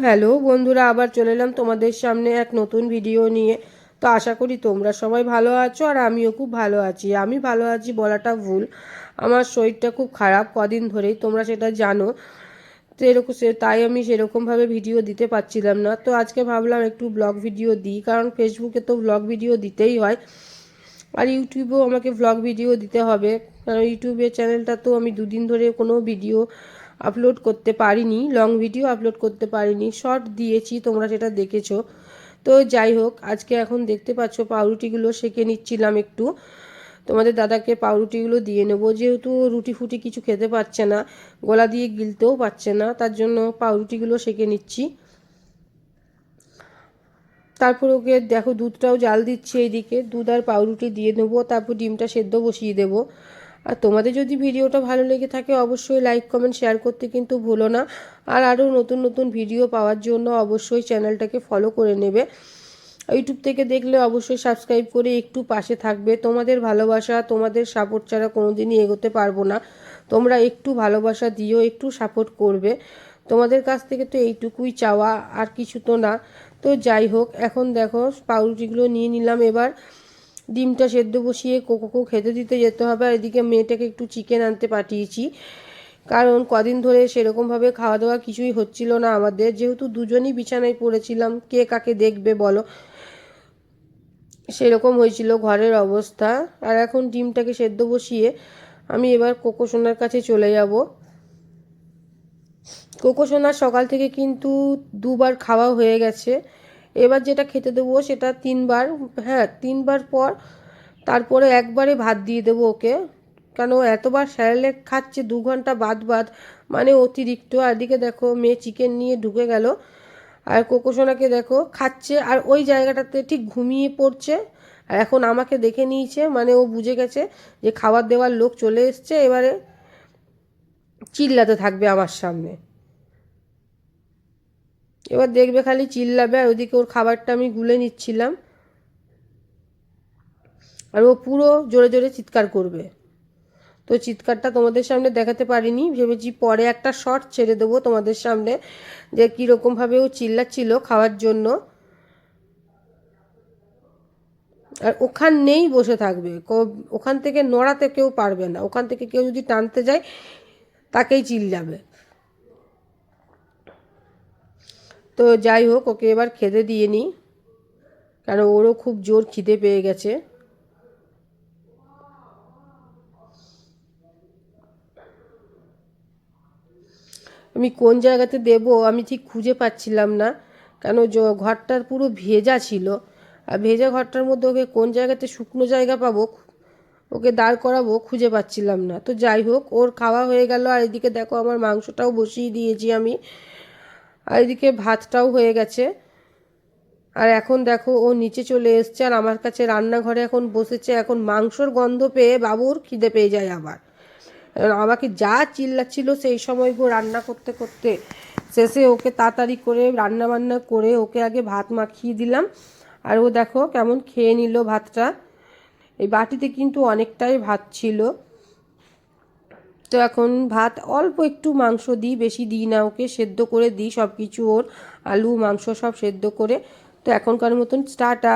Hello বন্ধুরা, আবার চলে এলাম তোমাদের সামনে এক নতুন ভিডিও নিয়ে। তো আশা করি তোমরা সবাই ভালো আছো আর আমিও খুব ভালো আছি। আমি ভালো আছি বলাটা ভুল, আমার শরীরটা খুব খারাপ কদিন ধরেই, তোমরা সেটা জানো। তো এরকম তাই আমি সেরকমভাবে ভিডিও দিতে পারছিলাম না। তো আজকে ভাবলাম একটু ব্লগ ভিডিও দিই, কারণ ফেসবুকে তো ব্লগ ভিডিও দিতেই হয় আর ইউটিউবেও আমাকে ব্লগ ভিডিও দিতে হবে। কারণ ইউটিউবের চ্যানেলটা তো আমি দুদিন ধরে কোনো ভিডিও আপলোড করতে পারিনি, লং ভিডিও আপলোড করতে পারিনি, শর্ট দিয়েছি, তোমরা সেটা দেখেছো। তো যাই হোক, আজকে এখন দেখতে পাচ্ছ পাউরুটিগুলো সেঁকে নিচ্ছিলাম একটু। তোমাদের দাদাকে পাউরুটিগুলো দিয়ে নেবো, যেহেতু রুটি ফুটি কিছু খেতে পারছে না, গলা দিয়ে গিলতেও পারছে না, তার জন্য পাউরুটিগুলো সেঁকে নিচ্ছি। তারপর ওকে দেখো দুধটাও জাল দিচ্ছি, এইদিকে দুধ আর পাউরুটি দিয়ে নেবো, তারপর ডিমটা সেদ্ধ বসিয়ে দেবো। আর তোমাদের যদি ভিডিওটা ভালো লেগে থাকে অবশ্যই লাইক কমেন্ট শেয়ার করতে কিন্তু ভুলো না। আর আরও নতুন নতুন ভিডিও পাওয়ার জন্য অবশ্যই চ্যানেলটাকে ফলো করে নেবে। ইউটিউব থেকে দেখলে অবশ্যই সাবস্ক্রাইব করে একটু পাশে থাকবে। তোমাদের ভালোবাসা, তোমাদের সাপোর্ট ছাড়া কোনোদিনই এগোতে পারবো না। তোমরা একটু ভালোবাসা দিও, একটু সাপোর্ট করবে। তোমাদের কাছ থেকে তো এইটুকুই চাওয়া, আর কিছু তো না। তো যাই হোক, এখন দেখো পাউরুটিগুলো নিয়ে নিলাম। এবার ডিমটা সেদ্ধ বসিয়ে কোকোকেও খেতে দিতে যেতে হবে। আর এদিকে মেয়েটাকে একটু চিকেন আনতে পাঠিয়েছি, কারণ কদিন ধরে সেরকমভাবে খাওয়া দাওয়া কিছুই হচ্ছিল না আমাদের, যেহেতু দুজনই বিছানায় পড়েছিলাম, কে কাকে দেখবে বলো, সেরকম হয়েছিল ঘরের অবস্থা। আর এখন ডিমটাকে সেদ্ধ বসিয়ে আমি এবার কোকো সোনার কাছে চলে যাব। কোকো সোনার সকাল থেকে কিন্তু দুবার খাওয়া হয়ে গেছে, এবার যেটা খেতে দেবো সেটা তিনবার। হ্যাঁ, তিনবার পর তারপরে একবারে ভাত দিয়ে দেবো ওকে। কেন এতবার স্যারেলেক খাচ্ছে 2 ঘন্টা বাদ বাদ, মানে অতিরিক্ত। আর এদিকে দেখো মেয়ে চিকেন নিয়ে ঢুকে গেল, আর কোকো সোনাকে দেখো খাচ্ছে আর ওই জায়গাটাতে ঠিক ঘুমিয়ে পড়ছে। আর এখন আমাকে দেখে নিয়েছে, মানে ও বুঝে গেছে যে খাবার দেওয়ার লোক চলে এসছে, এবারে চিল্লাতে থাকবে আমার সামনে। এবার দেখবে খালি চিল্লাবে, আর ওদিকে ওর খাবারটা আমি গুলে নিচ্ছিলাম, আর ও পুরো জোরে জোরে চিৎকার করবে। তো চিৎকারটা তোমাদের সামনে দেখাতে পারিনি, ভেবেছি পরে একটা শর্ট ছেড়ে দেবো তোমাদের সামনে, যে কীরকমভাবে ও চিল্লাচ্ছিল খাওয়ার জন্য। আর ওখানেই বসে থাকবে, ওখান থেকে নড়াতে কেউ পারবে না, ওখান থেকে কেউ যদি টানতে যায় তাকেই চিল্লাবে। তো যাই হোক, ওকে এবার খেতে দিয়ে নিই, কারণ ওরও খুব জোর খিদে পেয়ে গেছে। আমি কোন জায়গাতে দেব আমি ঠিক খুঁজে পাচ্ছিলাম না, কেন ঘরটার পুরো ভেজা ছিল। আর ভেজা ঘরটার মধ্যে ওকে কোন জায়গাতে শুকনো জায়গা পাবো, ওকে দাঁড় করাবো, খুঁজে পাচ্ছিলাম না। তো যাই হোক, ওর খাওয়া হয়ে গেল। আর এদিকে দেখো আমার মাংসটাও বসিয়ে দিয়েছি আমি, আর এদিকে ভাতটাও হয়ে গেছে। আর এখন দেখো ও নিচে চলে এসছে আর আমার কাছে রান্নাঘরে এখন বসেছে। এখন মাংসর গন্ধ পেয়ে বাবুর খিদে পেয়ে যায় আবার, আমাকে যা চিল্লাচ্ছিল সেই সময় গো রান্না করতে করতে। শেষে ওকে তাড়াতাড়ি করে রান্না বান্না করে ওকে আগে ভাত মাখিয়ে দিলাম, আর ও দেখো কেমন খেয়ে নিল ভাতটা। এই বাটিতে কিন্তু অনেকটাই ভাত ছিল। তো এখন ভাত অল্প একটু মাংস দিই, বেশি দিই না ওকে, সেদ্ধ করে দিই সব কিছু, ওর আলু মাংস সব সেদ্ধ করে। তো এখনকার মতন টাটা।